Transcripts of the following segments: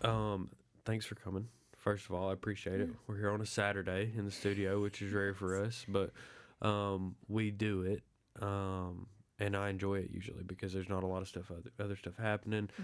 Um, Thanks for coming. First of all, I appreciate it. Yeah. We're here on a Saturday in the studio, which is rare for Yes. us, but we do it, um, and I enjoy it usually because there's not a lot of other stuff happening. Hmm.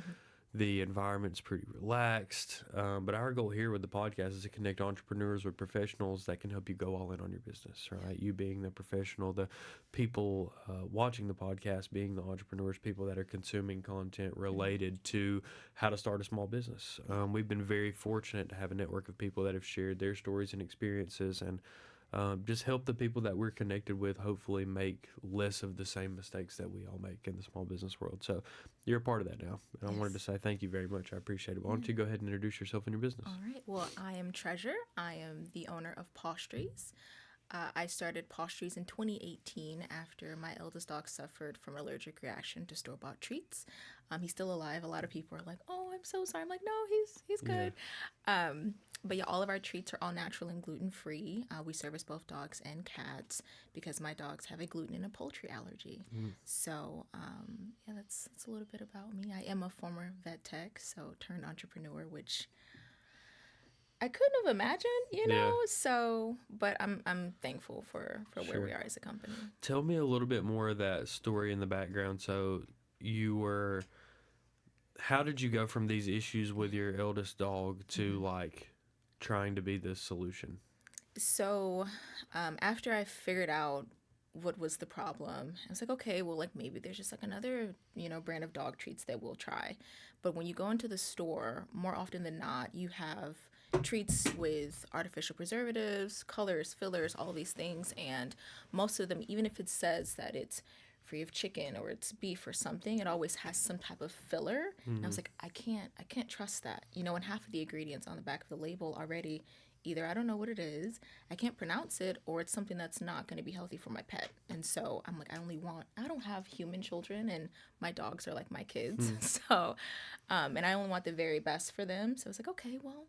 The environment's pretty relaxed. But our goal here with the podcast is to connect entrepreneurs with professionals that can help you go all in on your business, Yeah. right? You being the professional, the people watching the podcast being the entrepreneurs, people that are consuming content Hmm. related to how to start a small business. Yeah. We've been very fortunate to have a network of people that have shared their stories and experiences and just help the people that we're connected with hopefully make less of the same mistakes that we all make in the small business world. So you're a part of that now. And I wanted to Yes. say thank you very much. I appreciate it. Why Yeah. don't you go ahead and introduce yourself and your business? All right. Well, I am Treasure. I am the owner of Pastries. I started Pastries in 2018 after my eldest dog suffered from an allergic reaction to store-bought treats. He's still alive. A lot of people are like, "Oh, I'm so sorry." I'm like, "No, he's Yeah. good." Um, but yeah, all of our treats are all natural and gluten-free. We service both dogs and cats because my dogs have a gluten and a poultry allergy. Mm. So yeah, that's a little bit about me. I am a former vet tech, so turned entrepreneur, which I couldn't have imagined. Yeah. So, but I'm thankful for where we Sure. are as a company. Tell me a little bit more of that story in the background. So you were, how did you go from these issues with your eldest dog to Mhm. like trying to be the solution? So, after I figured out what was the problem, I was like, okay, well, like maybe there's just like another, brand of dog treats that we'll try. But when you go into the store, more often than not, you have treats with artificial preservatives, colors, fillers, all these things, and most of them, even if it says that it's free of chicken or it's beef or something, it always has some type of filler. And I was Mm. like, I can't trust that. And half of the ingredients on the back of the label already, either I don't know what it is, I can't pronounce it, or it's something that's not going to be healthy for my pet. And so I'm like, I don't have human children, and my dogs are like my kids. Mm. So, and I only want the very best for them. So I was like, okay, well,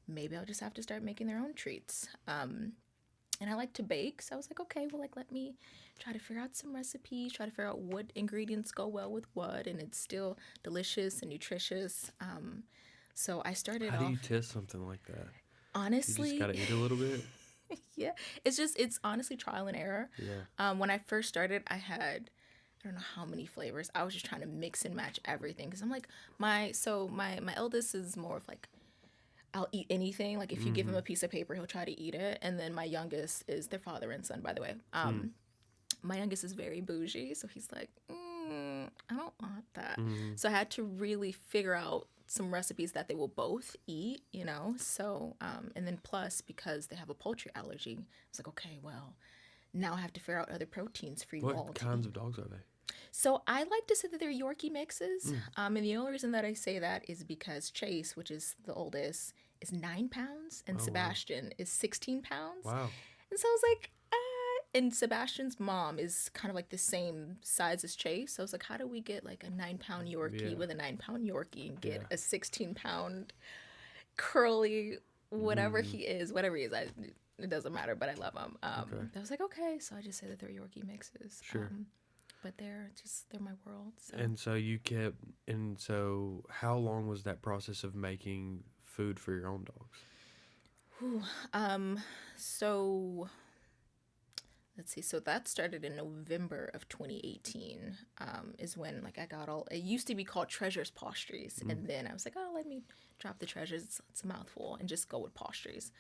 maybe I'll just have to start making their own treats. And I like to bake, so I was like, okay, well, like let me try to figure out some recipes, try to figure out what ingredients go well with what, and it's still delicious and nutritious. So I started How do you off test something like that? You just got honestly, to eat a little bit? yeah, it's honestly trial and error. Yeah. When I first started, I don't know how many flavors. I was just trying to mix and match everything because I'm like my eldest is more of like I'll eat anything. Like if you give him Mm-hmm. a piece of paper, he'll try to eat it. And then my youngest is their father and son, by the way. Mm. My youngest is very bougie, so he's like, I don't want that. Mm-hmm. So I had to really figure out some recipes that they will both eat. So, and then plus because they have a poultry allergy, it's like, okay, well, now I have to figure out other proteins for you all What to kinds eat. of dogs are they? So I like to say that they're Yorkie mixes. Mm. And the only reason that I say that is because Chase, which is the oldest, is 9 pounds, and Oh, wow. Sebastian is 16 pounds. Wow. And so I was like, and Sebastian's mom is kind of like the same size as Chase. So I was like, how do we get like a 9 pound Yorkie Yeah. with a 9 pound Yorkie and get Yeah. a 16 pound curly, Mm. whatever he is. It doesn't matter, but I love him. Okay. I was like, okay. So I just say that they're Yorkie mixes. Sure. But they're my world. So. And so you kept, and so how long was that process of making food for your own dogs? Whew. So let's see. So that started in November of 2018. Is when like I got all. It used to be called Treasures Pastries, Mm. and then I was like, oh, let me drop the treasures. It's a mouthful, and just go with pastries.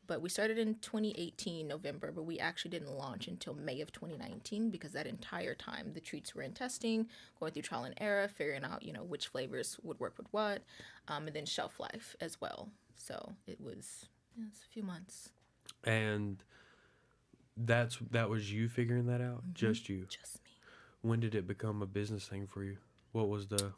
But we started in 2018 November, but we actually didn't launch until May of 2019 because that entire time the treats were in testing, going through trial and error, figuring out which flavors would work with what, and then shelf life as well. So it's a few months. And that was you figuring that out? Just you? Just me. When did it become a business thing for you? What was the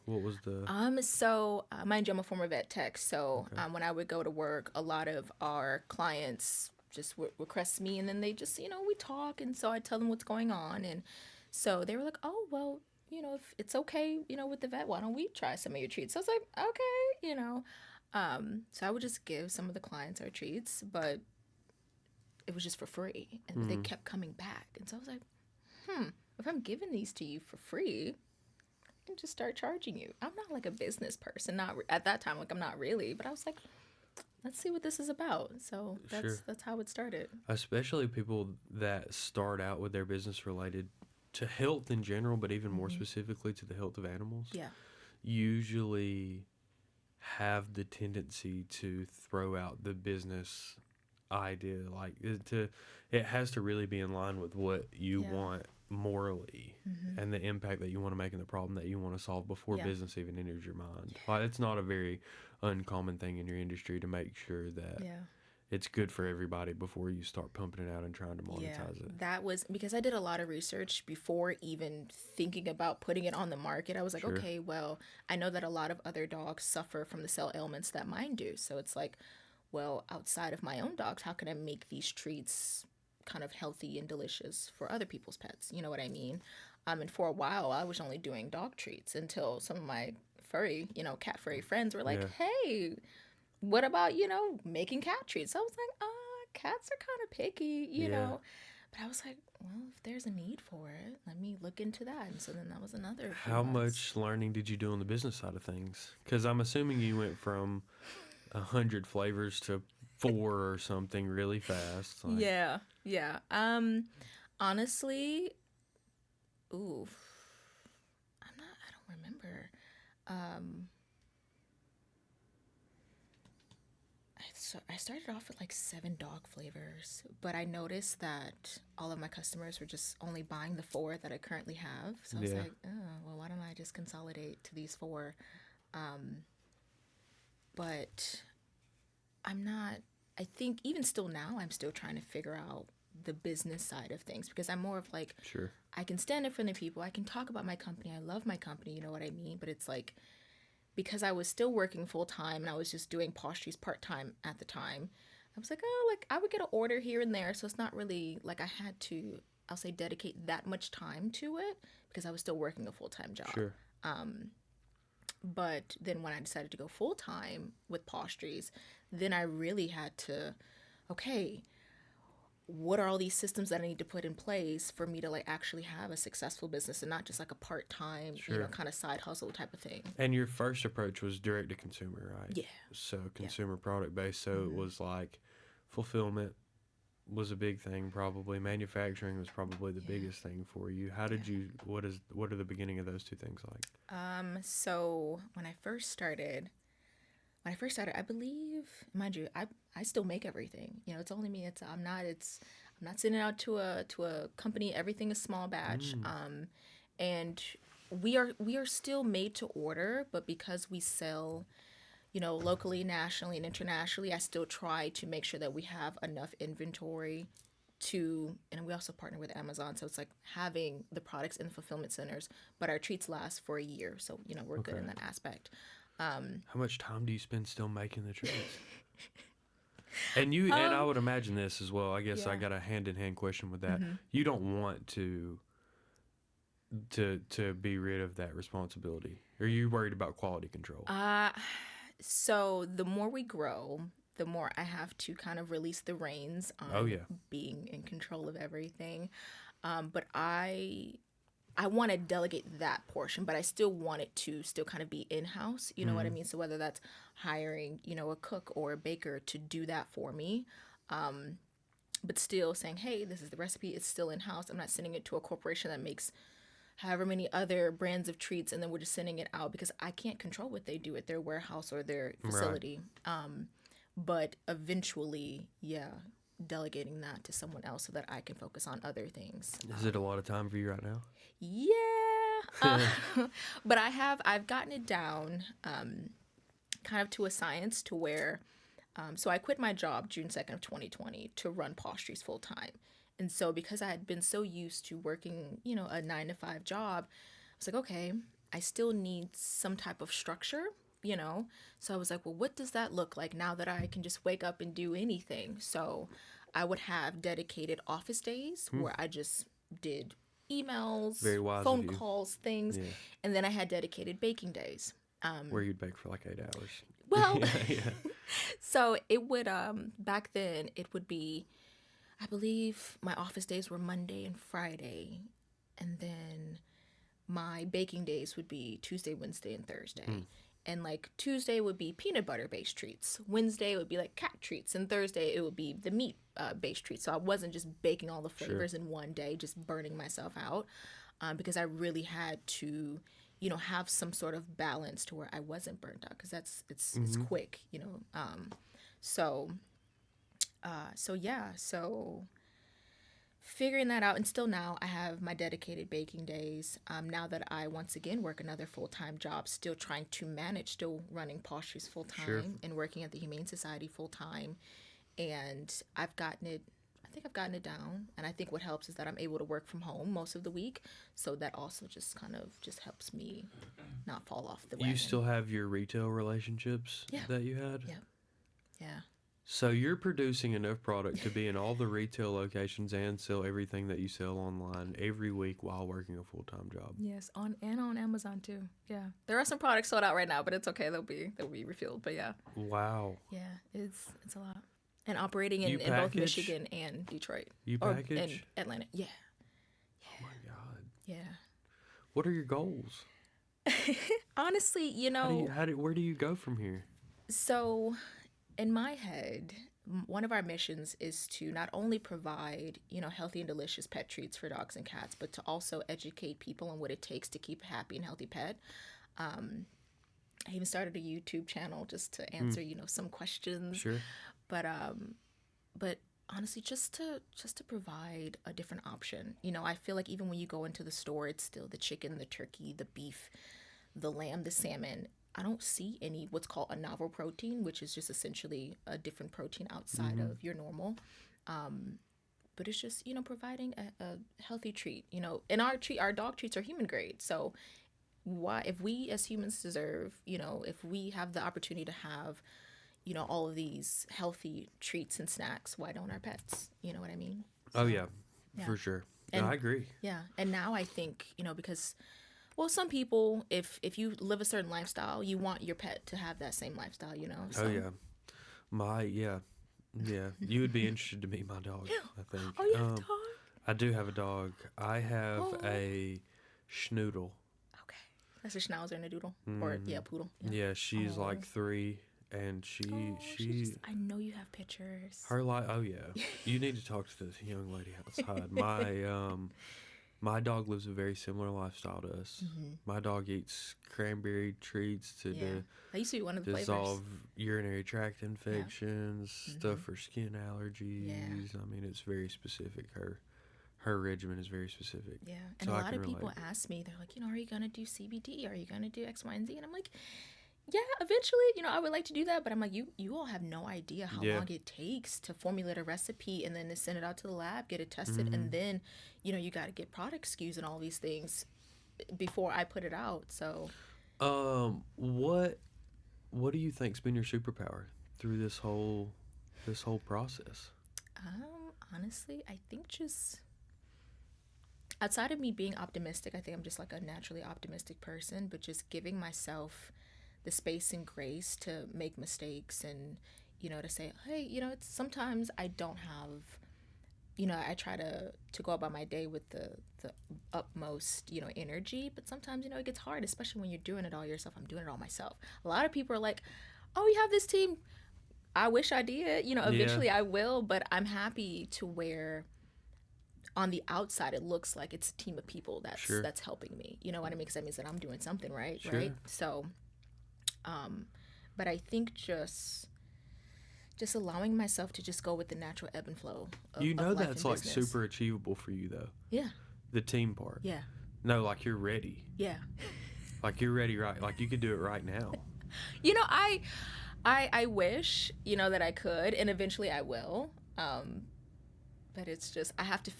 So mind you, I'm a former vet tech. So Okay. when I would go to work, a lot of our clients just would request me, and then they just, we talk, and so I tell them what's going on, and so they were like, oh well, if it's okay, with the vet, why don't we try some of your treats? So I was like, okay. So I would just give some of the clients our treats, but it was just for free, and they Mm. kept coming back, and so I was like, if I'm giving these to you for free, and just start charging you. I'm not like a business person, not at that time, like I'm not really, but I was like, let's see what this is about. So Sure. that's how it started. Especially people that start out with their business related to health in general, but even more Hmm. specifically to the health of animals, Yeah. usually have the tendency to throw out the business idea. Like it has to really be in line with what you Yeah. want morally Hmm. and the impact that you want to make and the problem that you want to solve before Yeah. business even enters your mind. Like, it's not a very uncommon thing in your industry to make sure that Yeah. it's good for everybody before you start pumping it out and trying to Yeah, monetize it. that was because I did a lot of research before even thinking about putting it on the market. I was like, Sure. okay, well, I know that a lot of other dogs suffer from the cell ailments that mine do. So it's like, well, outside of my own dogs, how can I make these treats kind of healthy and delicious for other people's pets? You know what I mean? And for a while, I was only doing dog treats until some of my furry, cat furry friends were like, Yeah. hey, what about, making cat treats? I was like, cats are kind of picky, Yeah. But I was like, well, if there's a need for it, let me look into that. And so then that was another few How months. much learning did you do on the business side of things? Because I'm assuming you went from 100 flavors to 4 or something really fast. Like, Yeah, yeah. Honestly, ooh, I don't remember. Um, I started off with like 7 dog flavors, but I noticed that all of my customers were just only buying the 4 that I currently have. So I was yeah, like, oh, well, why don't I just consolidate to these 4? Um, but I'm not, I think even still now, I'm still trying to figure out the business side of things because I'm more of like, sure. I can stand in front of people, I can talk about my company, I love my company, you know what I mean? But it's like, because I was still working full time and I was just doing pastries part time at the time, I was like, oh, like I would get an order here and there. So it's not really like I had to, I'll say, dedicate that much time to it because I was still working a full time job. Sure. But then when I decided to go full time with pastries, then I really had to, okay, what are all these systems that I need to put in place for me to like actually have a successful business and not just like a part time, Sure. kind of side hustle type of thing. And your first approach was direct to consumer, right? Yeah. So Yeah. consumer product based. So it was like fulfillment was a big thing probably. Manufacturing was probably the biggest thing for you. How did you what are the beginning of those two things like? So when I first started, I believe, mind you, I still make everything. It's only me. I'm not sending out to a company. Everything is small batch. And we are still made to order, but because we sell, locally, nationally, and internationally, I still try to make sure that we have enough inventory and we also partner with Amazon, so it's like having the products in the fulfillment centers, but our treats last for a year, so we're good Okay. in that aspect. How much time do you spend still making the treats? And I would imagine this as well. I guess I Yeah. got a hand in hand question with that. You don't want to be rid of that responsibility. Are you worried about quality control? So the more we grow, the more I have to kind of release the reins Oh on yeah. being in control of everything. But I want to delegate that portion, but I still want it to still kind of be in house. You know what I mean? So whether that's hiring, a cook or a baker to do that for me, but still saying, hey, this is the recipe. It's still in house. I'm not sending it to a corporation that makes however many other brands of treats and then we're just sending it out because I can't control what they do at their warehouse or their Right. facility. But eventually, yeah, delegating that to someone else so that I can focus on other things. Is it a lot of time for you right now? Yeah. But I've gotten it down kind of to a science to where, so I quit my job June 2nd of 2020 to run pastries full time. And so because I had been so used to working, a 9 to 5 job, I was like, okay, I still need some type of structure. So I was like, well, what does that look like now that I can just wake up and do anything? So I would have dedicated office days where I just did emails, Very wise of phone you. calls, things. Yeah. And then I had dedicated baking days. Where you'd bake for like 8 hours. Well, yeah. so it would, back then it would be, I believe my office days were Monday and Friday. And then my baking days would be Tuesday, Wednesday, and Thursday. Mm. And like Tuesday would be peanut butter based treats. Wednesday would be like cat treats. And Thursday it would be the meat based treats. So I wasn't just baking all the flavors in one day, just burning myself out, because I really had to, have some sort of balance to where I wasn't burnt out, because it's quick, So, so figuring that out, and still now I have my dedicated baking days. Now that I once again work another full-time job, still trying to manage, still running Pastries full-time and working at the Humane Society full-time, and I think I've gotten it down. And I think what helps is that I'm able to work from home most of the week, so that also just kind of just helps me not fall off the wagon. You still have your retail relationships that you had? Yeah. So you're producing enough product to be in all the retail locations and sell everything that you sell online every week while working a full-time job. Yes, on Amazon too. Yeah, there are some products sold out right now, but it's okay. They'll be refilled. But yeah. Wow. Yeah, it's a lot. And operating in both Michigan and Detroit. You package? And Atlanta. Yeah. Oh my God. Yeah. What are your goals? Honestly, where do you go from here? So, in my head, one of our missions is to not only provide, healthy and delicious pet treats for dogs and cats, but to also educate people on what it takes to keep a happy and healthy pet. I even started a YouTube channel just to answer, some questions. Sure. But honestly, just to provide a different option. I feel like even when you go into the store, it's still the chicken, the turkey, the beef, the lamb, the salmon. I don't see any what's called a novel protein, which is just essentially a different protein outside of your normal. But it's just, providing a healthy treat, and our dog treats are human grade. So why, if we as humans deserve, if we have the opportunity to have, all of these healthy treats and snacks, why don't our pets? You know what I mean? So, oh, yeah, for sure. And, I agree. Yeah. And now I think, because, well, some people, if you live a certain lifestyle, you want your pet to have that same lifestyle, So. Oh, yeah. Yeah. You would be interested to meet my dog, I think. Oh, you have a dog? I do have a dog. I have a schnoodle. Okay. That's a schnauzer and a doodle. Or, poodle. Yeah, she's like 3. And she I know you have pictures. Her life. Oh yeah, you need to talk to this young lady outside. My dog lives a very similar lifestyle to us. My dog eats cranberry treats to that used to be one of the dissolve flavors. Urinary tract infections, stuff for skin allergies. I mean, it's very specific. Her regimen is very specific. Yeah, and so a lot of people ask me, they're like, are you gonna do CBD? Are you gonna do X, Y, and Z? And I'm like, yeah, eventually, I would like to do that, but I'm like, you all have no idea how long it takes to formulate a recipe and then to send it out to the lab, get it tested, and then, you got to get product SKUs and all these things before I put it out. So, what do you think's been your superpower through this whole process? Honestly, I think just outside of me being optimistic, I think I'm just like a naturally optimistic person, but just giving myself the space and grace to make mistakes and, to say, hey, it's sometimes I don't have, I try to go about my day with the utmost, energy, but sometimes, it gets hard, especially when you're doing it all yourself. I'm doing it all myself. A lot of people are like, oh, you have this team. I wish I did, eventually I will, but I'm happy to where on the outside, it looks like it's a team of people that's helping me. You know what I mean? Because that means that I'm doing something right, right? So, but I think just allowing myself to just go with the natural ebb and flow of life that's and like business. super achievable for you, though. Yeah. The team part. Yeah. No, like you're ready. Yeah. Like you're ready, right? Like you could do it right now. I wish, that I could, and eventually I will. But it's just, I have to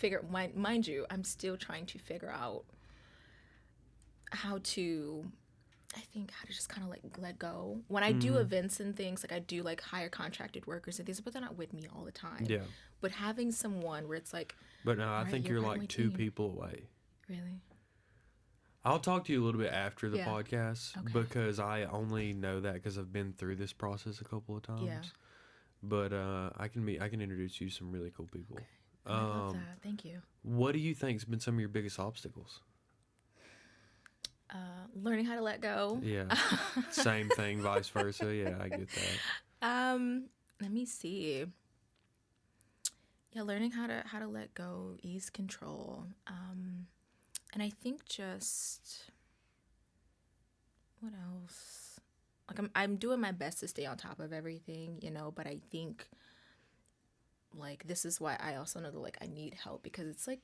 mind you, I'm still trying to figure out how to just kind of like let go. When I do events and things, like I do like hire contracted workers and things, but they're not with me all the time. Yeah. But having someone where it's like, but no, I think you're like 2 people away. Really? I'll talk to you a little bit after the podcast because I only know that because I've been through this process a couple of times. Yeah. But I can introduce you to some really cool people. Okay. I love that. Thank you. What do you think's been some of your biggest obstacles? Learning how to let go. Yeah. Same thing, vice versa. Yeah, I get that. Let me see. Yeah, learning how to let go, ease control. And I think just what else? Like I'm doing my best to stay on top of everything, but I think like this is why I also know that like I need help, because it's like,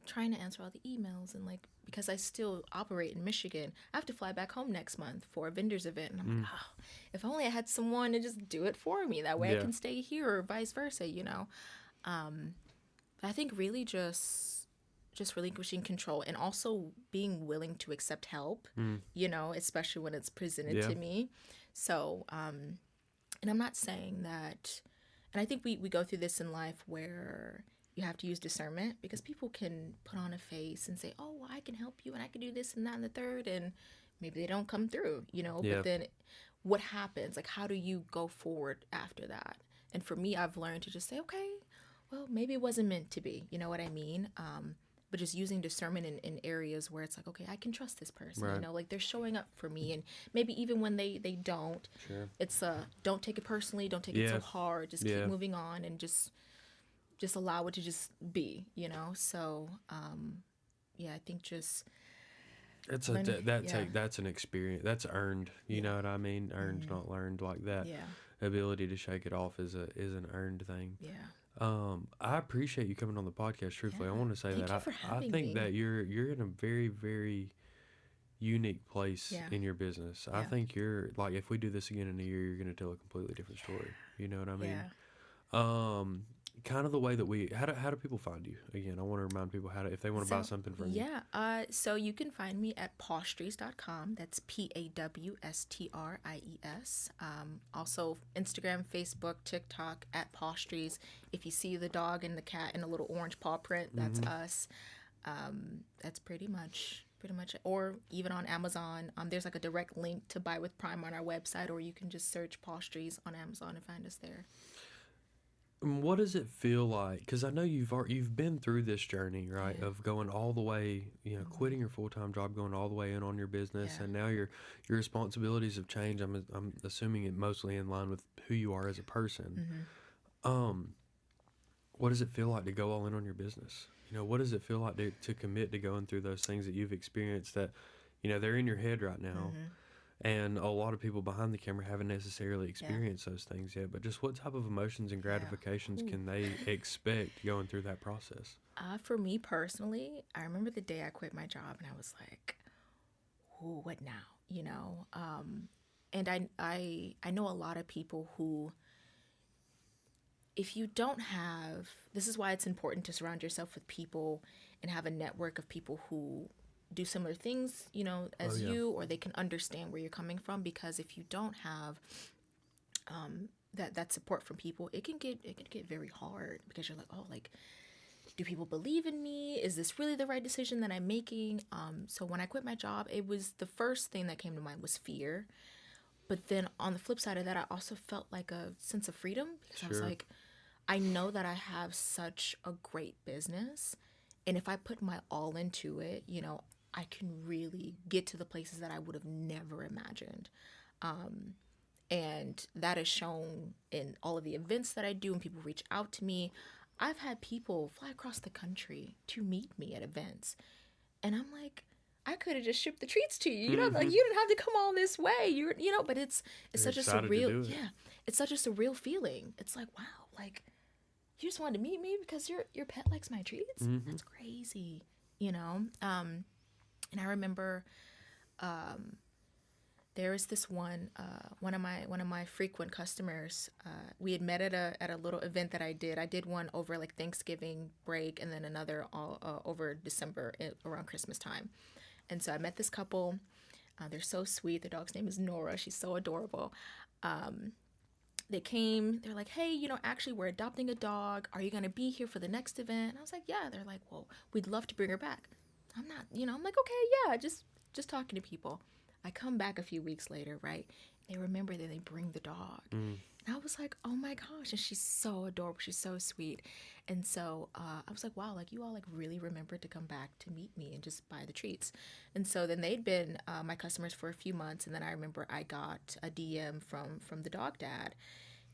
trying to answer all the emails, and like because I still operate in Michigan, I have to fly back home next month for a vendors event, and I'm like, oh, if only I had someone to just do it for me, that way I Yeah. can stay here, or vice versa. But I think really just relinquishing control, and also being willing to accept help, especially when it's presented Yeah. to me. So, and I'm not saying that, and I think we go through this in life where you have to use discernment, because people can put on a face and say, oh, well, I can help you and I can do this and that and the third, and maybe they don't come through, Yeah. but then what happens? Like, how do you go forward after that? And for me, I've learned to just say, okay, well, maybe it wasn't meant to be. You know what I mean? But just using discernment in areas where it's like, okay, I can trust this person. Right. Like they're showing up for me, and maybe even when they don't, Sure. it's don't take it personally, don't take it so hard. Just keep moving on, and just allow it to just be. So yeah, I think just It's learning- that's an experience that's earned. You know what I mean? Earned, not learned. Like that yeah, ability to shake it off is an earned thing. yeah. I appreciate you coming on the podcast. Truthfully, I Yeah. want to say Thank that you for I having think me. that you're in a very, very unique place Yeah. in your business. I Yeah. think you're like, if we do this again in a year, you're going to tell a completely different story. You know what I mean? Yeah. Kind of the way that how do people find you? Again, I want to remind people if they want to buy something from you. Yeah. So you can find me at pawstries.com. That's PAWSTRIES. Also Instagram, Facebook, TikTok at pawstries. If you see the dog and the cat in a little orange paw print, that's us. That's pretty much it. Or even on Amazon. There's like a direct link to buy with Prime on our website, or you can just search Pawstries on Amazon and find us there. What does it feel like? Because I know you've been through this journey, right? Yeah. Of going all the way, quitting your full-time job, going all the way in on your business, Yeah. and now your responsibilities have changed. I'm assuming it mostly in line with who you are as a person. What does it feel like to go all in on your business? What does it feel like to commit to going through those things that you've experienced that, they're in your head right now? And a lot of people behind the camera haven't necessarily experienced those things yet. But just what type of emotions and gratifications can they expect going through that process? For me personally, I remember the day I quit my job, and I was like, "Ooh, what now?" And I know a lot of people who, if you don't have, this is why it's important to surround yourself with people and have a network of people who do similar things, as you, or they can understand where you're coming from. Because if you don't have that support from people, it can get very hard, because you're like, oh, like, do people believe in me? Is this really the right decision that I'm making? So when I quit my job, it was the first thing that came to mind was fear. But then on the flip side of that, I also felt like a sense of freedom, because I was like, I know that I have such a great business, and if I put my all into it, I can really get to the places that I would have never imagined. And that is shown in all of the events that I do, and people reach out to me. I've had people fly across the country to meet me at events, and I'm like, I could have just shipped the treats to you. Like, you didn't have to come all this way. But it's such a surreal, it's such a surreal feeling. It's like, wow, like, you just wanted to meet me because your pet likes my treats. That's crazy, And I remember there was this one of my frequent customers. We had met at a little event that I did. I did one over like Thanksgiving break, and then another over December around Christmas time. And so I met this couple. They're so sweet. Their dog's name is Nora. She's so adorable. They came. They're like, hey, actually, we're adopting a dog. Are you going to be here for the next event? And I was like, yeah. They're like, well, we'd love to bring her back. I'm not, I'm like, okay, yeah, just talking to people. I come back a few weeks later, right? They remember that they bring the dog. And I was like, oh my gosh. And she's so adorable. She's so sweet. And so I was like, wow, like you all like really remembered to come back to meet me and just buy the treats. And so then they'd been my customers for a few months. And then I remember I got a DM from the dog dad.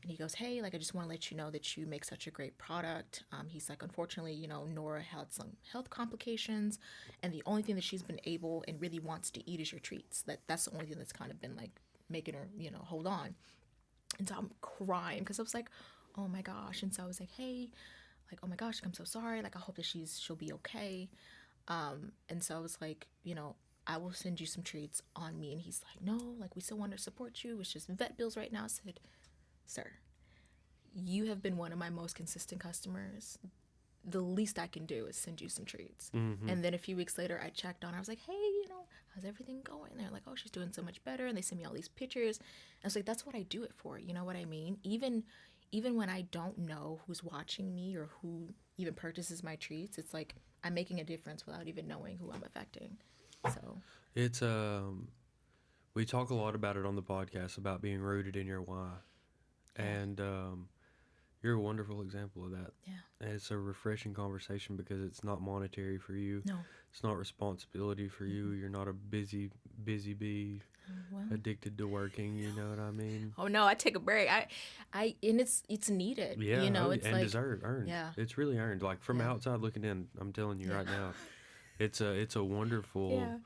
And he goes, hey, like, I just want to let you know that you make such a great product. He's like, unfortunately, you know, Nora had some health complications. And the only thing that she's been able and really wants to eat is your treats. That's the only thing that's kind of been like making her, you know, hold on. And so I'm crying because I was like, oh my gosh. And so I was like, hey, like, oh my gosh, like, I'm so sorry. Like, I hope that she'll be okay. And so I was like, you know, I will send you some treats on me. And he's like, no, like, we still want to support you. It's just vet bills right now. I said, sir, you have been one of my most consistent customers. The least I can do is send you some treats. And then a few weeks later, I checked on her. I was like, hey, you know, how's everything going? They're like, oh, she's doing so much better. And they send me all these pictures. And I was like, that's what I do it for. You know what I mean? Even when I don't know who's watching me or who even purchases my treats, it's like I'm making a difference without even knowing who I'm affecting. So It's we talk a lot about it on the podcast about being rooted in your why. And you're a wonderful example of that. yeah, And it's a refreshing conversation because it's not monetary for you. no, It's not responsibility for you. You're not a busy bee, well, addicted to working. You know what I mean? oh no, I take a break. I and it's needed. Yeah, You know, it's and like deserved, earned. yeah, It's really earned. Like from yeah, outside looking in, I'm telling you yeah, right now, it's a wonderful. yeah,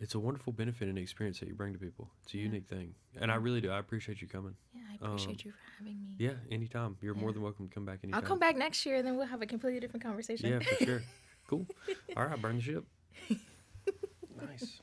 It's a wonderful benefit and experience that you bring to people. It's a yeah, unique thing. And I really do. I appreciate you coming. yeah. I appreciate you for having me. Yeah, anytime. You're more Yeah. than welcome to come back I'll anytime. come back next year, and then we'll have a completely different conversation. Yeah, for sure. Cool. All right, burn the ship. Nice.